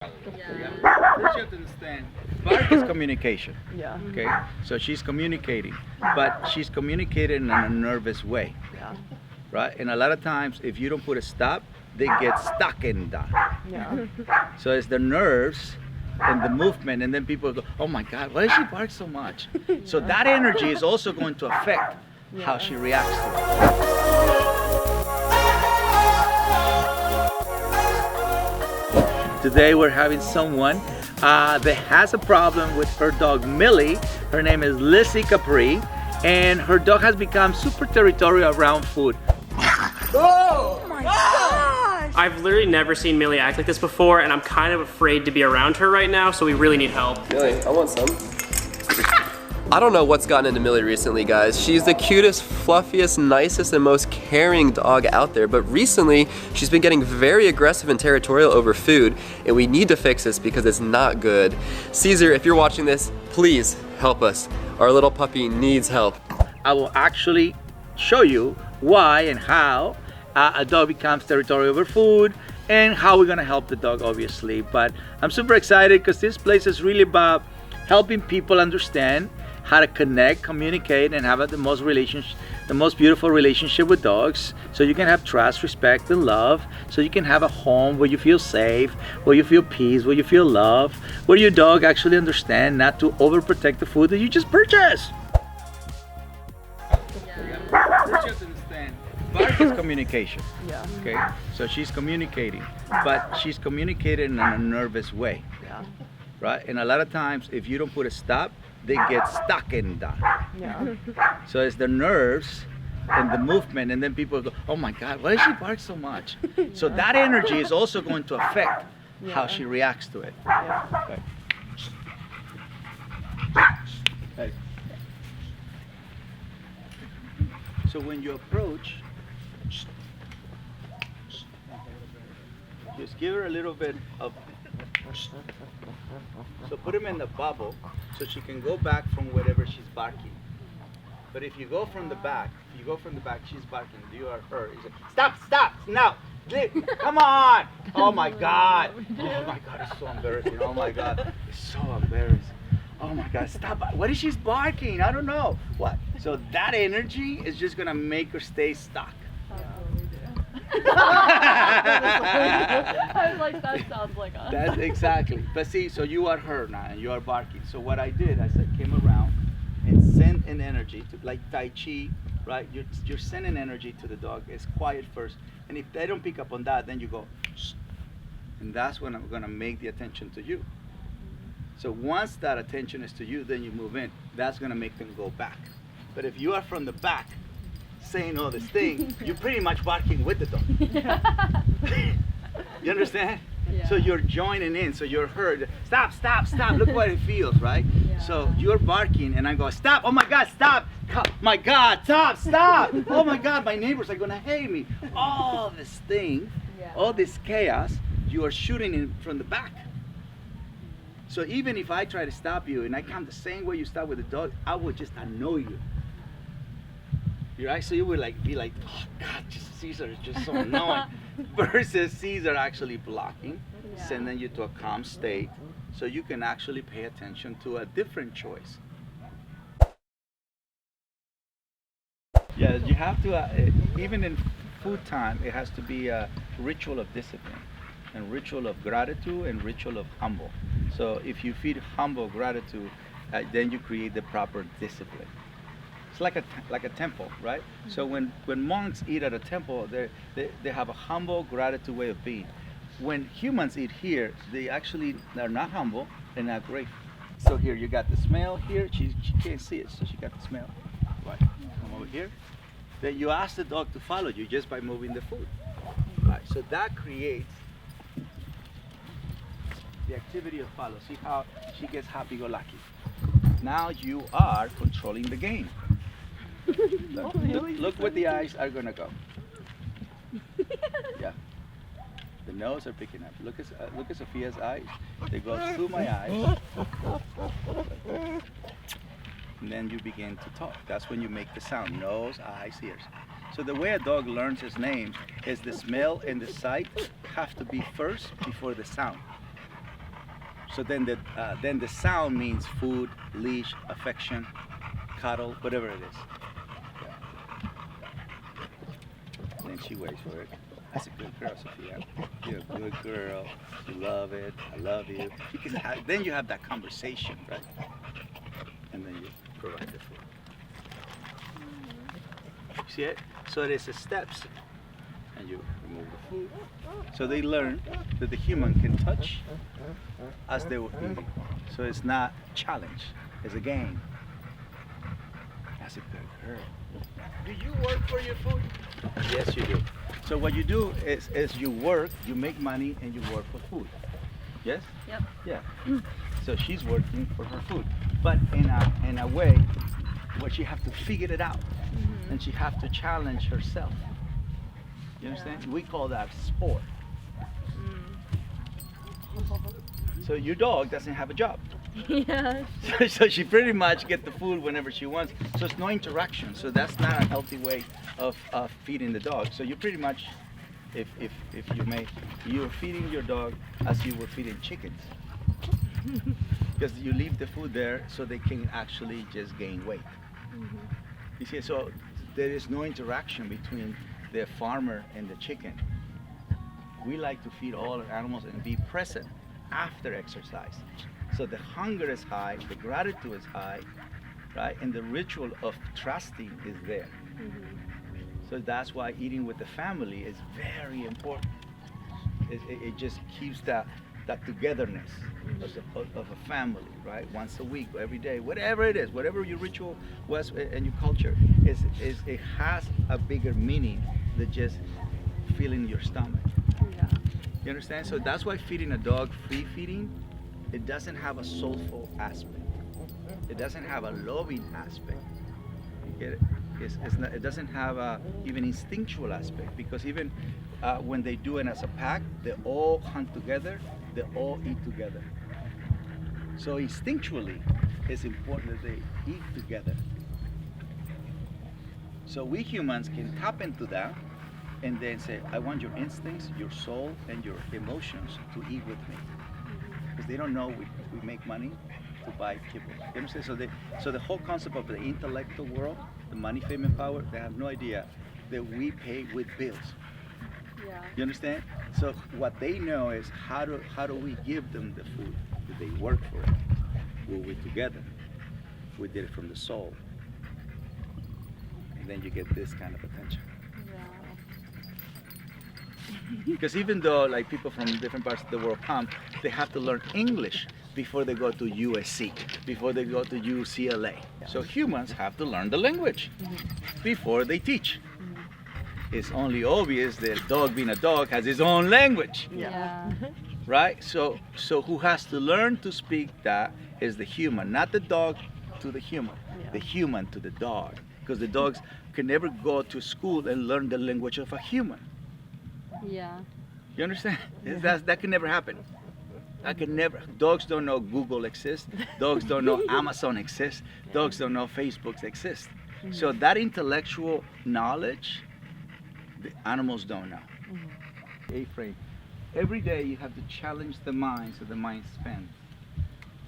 Yeah. First you have to understand, bark is communication. Yeah. Okay, so she's communicating, but she's communicating in a nervous way, Yeah. right? And a lot of times, if you don't put a stop, they get stuck in that. Yeah. So it's the nerves and the movement, and then people go, "Oh my God, why does she bark so much?" So that energy is also going to affect how she reacts to it. Today we're having someone that has a problem with her dog Millie. Her name is Lizzy Capri, and her dog has become super territorial around food. Oh my gosh! I've literally never seen Millie act like this before, and I'm kind of afraid to be around her right now, so we really need help. Millie, I want some. I don't know what's gotten into Millie recently, guys. She's the cutest, fluffiest, nicest, and most caring dog out there, but recently she's been getting very aggressive and territorial over food, and we need to fix this because it's not good. Cesar, if you're watching this, please help us. Our little puppy needs help. I will actually show you why and how a dog becomes territorial over food and how we're gonna help the dog, obviously. But I'm super excited because this place is really about helping people understand how to connect, communicate, and have the most beautiful relationship with dogs, so you can have trust, respect, and love, so you can have a home where you feel safe, where you feel peace, where you feel love, where your dog actually understand not to overprotect the food that you just purchased. First you have to understand, bark is communication. Yeah. Okay, so she's communicating, but she's communicating in a nervous way, Yeah. right? And a lot of times, if you don't put a stop, they get stuck in that. Yeah. So it's the nerves and the movement, and then people go, "Oh my God, why does she bark so much?" So that energy is also going to affect how she reacts to it. Yeah. Okay. Hey. So when you approach, just give her a little bit of. So put him in the bubble so she can go back from whatever she's barking. But if you go from the back, she's barking, you are her. You say, stop, now, come on. Oh my God, it's so embarrassing. Oh my God, it's so embarrassing. Oh my God, stop. What is she barking? I don't know. What? So that energy is just gonna make her stay stuck. I was like, that sounds like us. That's exactly. But see, so you are her now and you are barking. So what I did, I said, came around and sent an energy to, like Tai Chi, right? You're sending energy to the dog. It's quiet first. And if they don't pick up on that, then you go, shh. And that's when I'm gonna make the attention to you. So once that attention is to you, then you move in. That's gonna make them go back. But if you are from the back, saying all this thing, you're pretty much barking with the dog. You understand? Yeah. So you're joining in, so you're heard. Stop, look what it feels, right? Yeah. So you're barking and I go, stop, oh my God, stop, my God, stop, oh my God, my neighbors are gonna hate me. All this thing, all this chaos, you are shooting in from the back. So even if I try to stop you and I come the same way you stop with the dog, I would just annoy you. Right? So you would be like, oh God, Cesar is just so annoying. Versus Cesar actually blocking, sending you to a calm state, so you can actually pay attention to a different choice. Yeah, you have to, even in food time, it has to be a ritual of discipline, and ritual of gratitude, and ritual of humble. So if you feed humble gratitude, then you create the proper discipline. It's like a temple, right? So when monks eat at a temple, they have a humble gratitude way of being. When humans eat here, they're not humble and not grateful. So here you got the smell here. She can't see it, so she got the smell. Right. Come over here. Then you ask the dog to follow you just by moving the food. Right. So that creates the activity of follow. See how she gets happy-go-lucky. Now you are controlling the game. Look where the eyes are gonna go. Yeah, the nose are picking up. Look at Sophia's eyes. They go through my eyes, and then you begin to talk. That's when you make the sound: nose, eyes, ears. So the way a dog learns his name is the smell and the sight have to be first before the sound. So then the sound means food, leash, affection, cuddle, whatever it is. And then she waits for it. That's a good girl, Sophia. You're a good girl. You love it. I love you. Because then you have that conversation, right? And then you provide the food. See it? So there's the steps. And you remove the food. So they learn that the human can touch as they were eating. So it's not challenge. It's a game. That's a good girl. Do you work for your food? Yes, you do. So what you do is you work, you make money, and you work for food. Yes? Yep. Yeah. So she's working for her food, but in a way where she have to figure it out, and she have to challenge herself. You understand? We call that sport. So your dog doesn't have a job. Yeah. So she pretty much get the food whenever she wants. So it's no interaction. So that's not a healthy way of feeding the dog. So you pretty much, if you may, you're feeding your dog as you were feeding chickens. Because you leave the food there so they can actually just gain weight. You see, so there is no interaction between the farmer and the chicken. We like to feed all animals and be present after exercise. So the hunger is high, the gratitude is high, right? And the ritual of trusting is there. So that's why eating with the family is very important. It just keeps that togetherness of a family, right? Once a week, every day, whatever it is, whatever your ritual was and your culture, it has a bigger meaning than just filling your stomach. Yeah. You understand? So that's why feeding a dog free feeding, it doesn't have a soulful aspect. It doesn't have a loving aspect. You get it? It doesn't have a even instinctual aspect, because even when they do it as a pack, they all hunt together, they all eat together. So instinctually, it's important that they eat together. So we humans can tap into that and then say, I want your instincts, your soul, and your emotions to eat with me. Because they don't know we make money to buy people. You understand? So the whole concept of the intellectual world, the money, fame, and power, they have no idea that we pay with bills. Yeah. You understand? So what they know is how do we give them the food? Did they work for it? Were we together? We did it from the soul. And then you get this kind of attention. Because even though like people from different parts of the world come, they have to learn English before they go to USC, before they go to UCLA. So humans have to learn the language before they teach. It's only obvious that a dog being a dog has his own language, Yeah. right? So who has to learn to speak that is the human, not the dog to the human, the human to the dog. Because the dogs can never go to school and learn the language of a human. Yeah. You understand? That can never happen. That can never. Dogs don't know Google exists. Dogs don't know Amazon exists. Dogs don't know Facebook exists. So that intellectual knowledge, the animals don't know. A-frame. Every day you have to challenge the mind so the mind expands.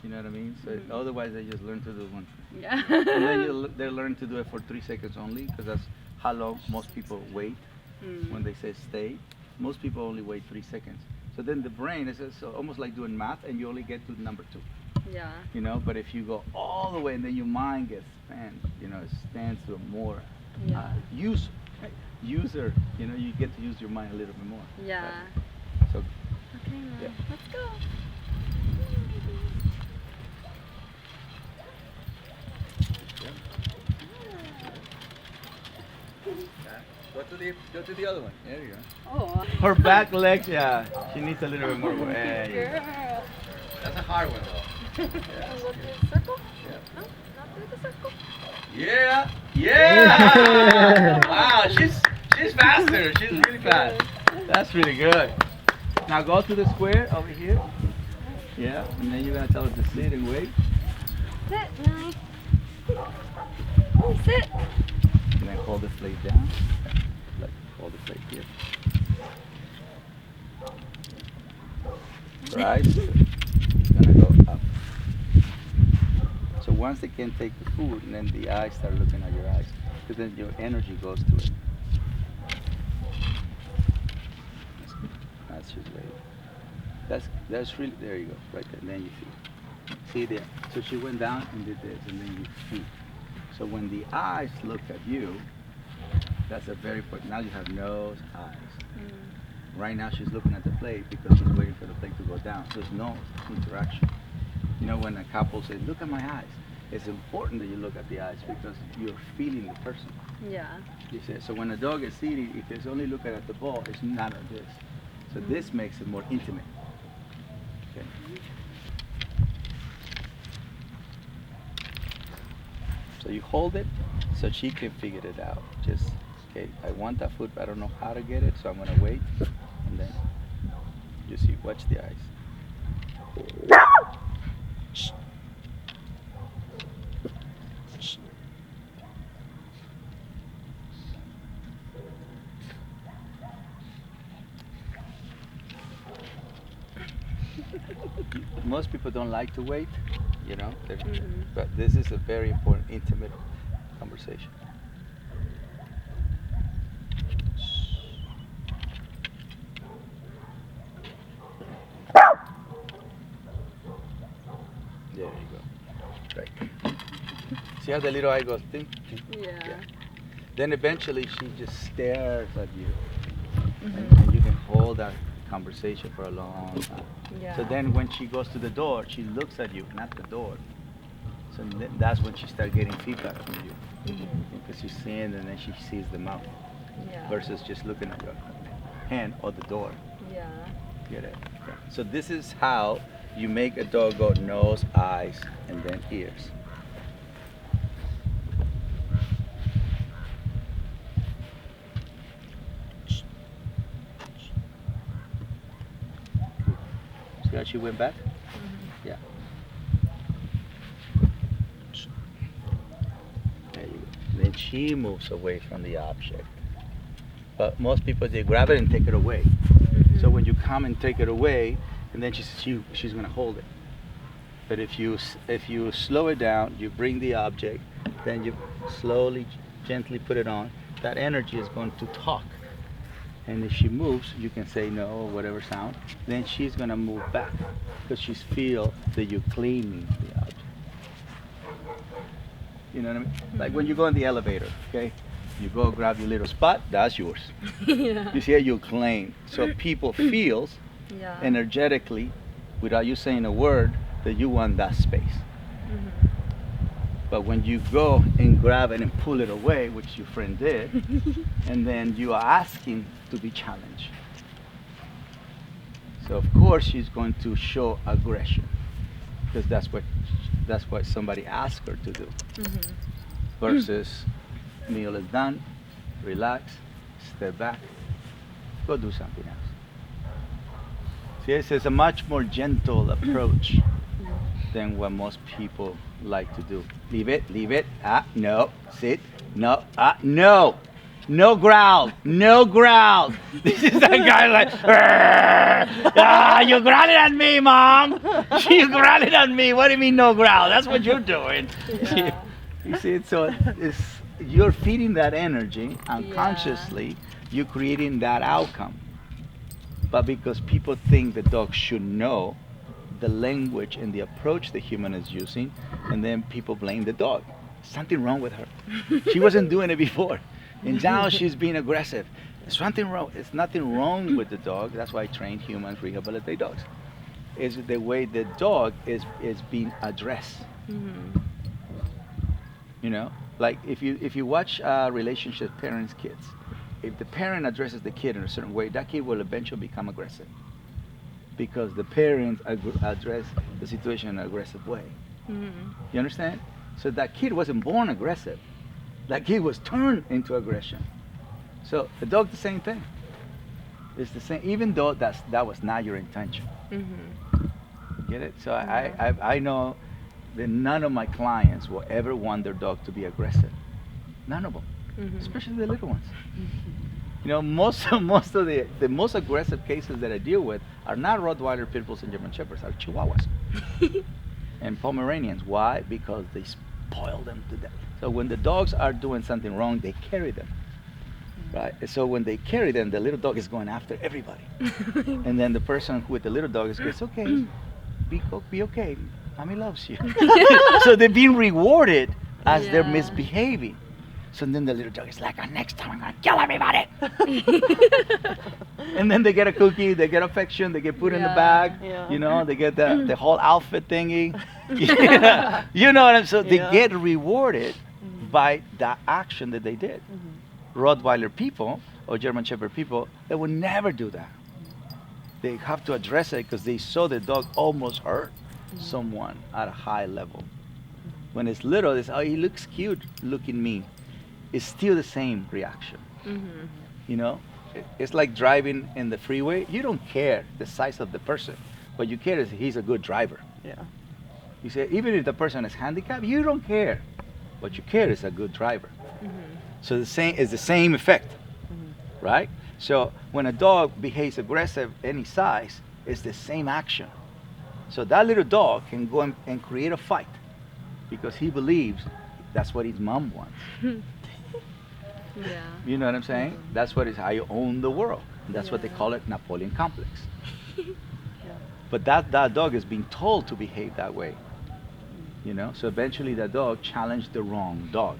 You know what I mean? So otherwise they just learn to do one thing. Yeah. And then they learn to do it for 3 seconds only, because that's how long most people wait when they say stay. Most people only wait 3 seconds. So then the brain is almost like doing math, and you only get to number 2. Yeah. You know, but if you go all the way and then your mind gets spanned, you know, it stands to a more user, you know, you get to use your mind a little bit more. Yeah. So Okay, Mom. Yeah. Let's go. go to the other one. There you go. Oh. Her back legs, yeah, she needs a little bit more. Girl. That's a hard one though. Go through the circle? Yeah. No, not through the circle. Yeah, yeah. Wow, she's faster. She's really fast. That's really good. Now go to the square over here. Yeah, and then you're gonna tell her to sit and wait. Sit, Nani. Sit. And then hold the plate down. Like hold the plate here. Right. Gonna go once they can take the food, and then the eyes start looking at your eyes, because then your energy goes to it. That's just right. That's really, there you go, right there, and then you feel. See there, so she went down and did this, and then you feel. So when the eyes look at you, that's a very important, now you have nose, eyes. Right now she's looking at the plate because she's waiting for the plate to go down. There's no interaction. You know, when a couple says, look at my eyes, it's important that you look at the eyes because you're feeling the person. Yeah. You see, so when a dog is eating, if it's only looking at the ball, it's not at this. So this makes it more intimate. Okay. So you hold it so she can figure it out. Just, okay, I want that food, but I don't know how to get it, so I'm gonna wait. And then you see, watch the eyes. Most people don't like to wait, you know, but this is a very important, intimate conversation. There you go. Right. See how the little eye goes? Think? Yeah. Then eventually she just stares at you, and you can hold that conversation for a long time. Yeah. So then when she goes to the door, she looks at you, not the door. So that's when she starts getting feedback from you. Because she's seeing and then she sees the mouth. Yeah. Versus just looking at your hand or the door. Yeah. Get it? Yeah. So this is how you make a dog go nose, eyes, and then ears. See how she went back? Yeah. There you go. Then she moves away from the object. But most people, they grab it and take it away. So when you come and take it away, and then she's gonna hold it. But if you slow it down, you bring the object, then you slowly, gently put it on, that energy is going to talk. And if she moves, you can say no or whatever sound, then she's gonna move back because she feel that you're claiming the object. You know what I mean? Like when you go in the elevator, okay? You go grab your little spot, that's yours. Yeah. You see how you claim. So people feels Yeah. energetically, without you saying a word, that you want that space. But when you go and grab it and pull it away, which your friend did, and then you are asking to be challenged. So of course she's going to show aggression, because that's what somebody asked her to do. Versus meal is done, relax, step back, go do something else. See, it's a much more gentle approach than what most people like to do. Leave it, no, sit, no, no, no growl, no growl. This is that guy like, you growling at me, Mom. You growling at me. What do you mean no growl? That's what you're doing. Yeah. You see, so you're feeding that energy unconsciously, you're creating that outcome. But because people think the dog should know the language and the approach the human is using, and then people blame the dog. Something wrong with her. She wasn't doing it before, and now she's being aggressive. There's something wrong. It's nothing wrong with the dog. That's why I train humans rehabilitate dogs. Is the way the dog is being addressed. You know, like if you watch relationship parents kids, if the parent addresses the kid in a certain way, that kid will eventually become aggressive because the parents address the situation in an aggressive way. You understand? So that kid wasn't born aggressive. That kid was turned into aggression. So the dog, the same thing. It's the same, even though that was not your intention. Get it? So I know that none of my clients will ever want their dog to be aggressive. None of them, especially the little ones. You know, most of the most aggressive cases that I deal with are not Rottweiler, Pit Bulls, and German Shepherds, are Chihuahuas. and Pomeranians. Why? Because they spoil them to death. So when the dogs are doing something wrong, they carry them. Right? So when they carry them, the little dog is going after everybody. And then the person with the little dog is going, it's okay, be okay, mommy loves you. So they're being rewarded as they're Yeah. misbehaving. So then the little dog is like, next time I'm gonna kill everybody. And then they get a cookie, they get affection, they get put in the Yeah. bag, Yeah. you know, they get the whole outfit thingy. You know what I'm saying? So they Yeah. get rewarded by the action that they did. Rottweiler people or German Shepherd people, they would never do that. They have to address it because they saw the dog almost hurt someone at a high level. When it's little, it's, oh, he looks cute, looking mean. It's still the same reaction. You know, it's like driving in the freeway. You don't care the size of the person. What you care is he's a good driver. Yeah. You say, even if the person is handicapped, you don't care. What you care is a good driver. So the same is the same effect, right? So when a dog behaves aggressive any size, it's the same action. So that little dog can go and create a fight because he believes that's what his mom wants. Yeah. You know what I'm saying? That's what is how you own the world. That's what they call it, Napoleon complex. But that dog is being told to behave that way. You know, so eventually that dog challenged the wrong dog.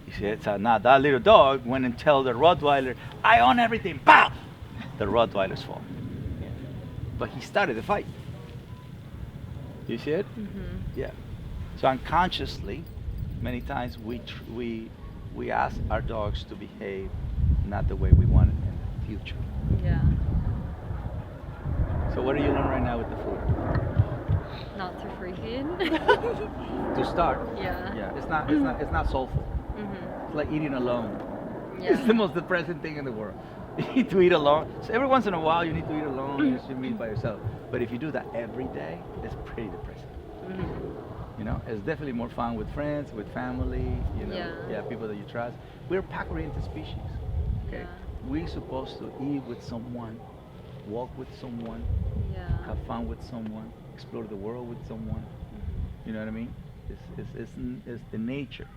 You see, so now that little dog went and tell the Rottweiler, I own everything, pow! The Rottweiler's fault. But he started the fight. You see it? Yeah. So unconsciously, many times we ask our dogs to behave not the way we want it in the future. Yeah. So what are you learning right now with the food? Not to freaking. To start. Yeah. Yeah. It's not soulful. It's like eating alone. Yeah. It's the most depressing thing in the world. You need to eat alone. So every once in a while you need to eat alone. You should eat by yourself. But if you do that every day, it's pretty depressing. You know, it's definitely more fun with friends, with family. You know, Yeah. people that you trust. We're pack-oriented species. Okay. Yeah. We're supposed to eat with someone, walk with someone, Yeah. have fun with someone, explore the world with someone. You know what I mean? It's the nature.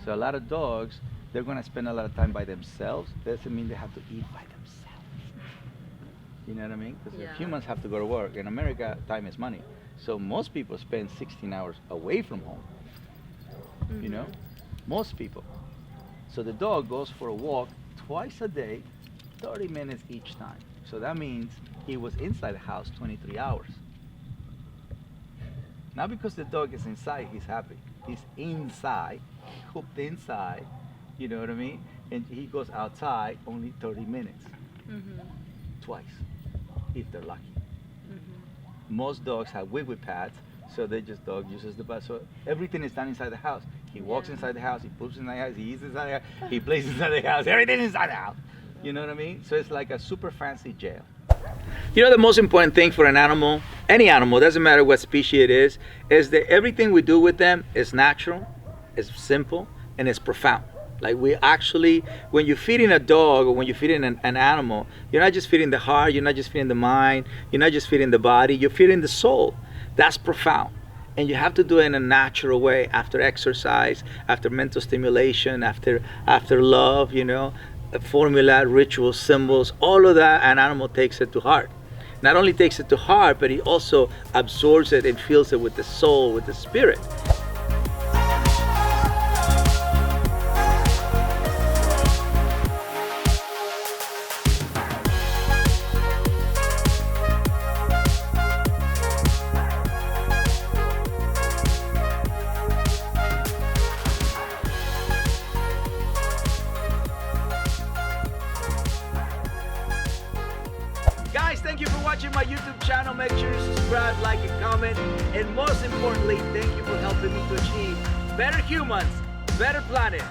So a lot of dogs, they're going to spend a lot of time by themselves. Doesn't mean they have to eat by themselves. You know what I mean? Because Yeah. humans have to go to work. In America, time is money. So most people spend 16 hours away from home. You know? Most people. So the dog goes for a walk twice a day, 30 minutes each time. So that means he was inside the house 23 hours. Not because the dog is inside, he's happy. He's inside, cooped inside, you know what I mean? And he goes outside only 30 minutes. Twice, if they're lucky. Most dogs have wigwag pads, so dog uses the bath. So everything is done inside the house. He walks inside the house, he poops inside the house, he eats inside the house, he plays inside the house, everything inside the house. You know what I mean? So it's like a super fancy jail. You know, the most important thing for an animal, any animal, doesn't matter what species it is that everything we do with them is natural, it's simple, and it's profound. Like we actually, when you're feeding a dog or when you're feeding an animal, you're not just feeding the heart, you're not just feeding the mind, you're not just feeding the body, you're feeding the soul. That's profound. And you have to do it in a natural way, after exercise, after mental stimulation, after love, you know, formula, rituals, symbols, all of that, an animal takes it to heart. Not only takes it to heart, but he also absorbs it and feels it with the soul, with the spirit. Guys, thank you for watching my YouTube channel. Make sure you subscribe, like, and comment. And most importantly, thank you for helping me to achieve better humans, better planet,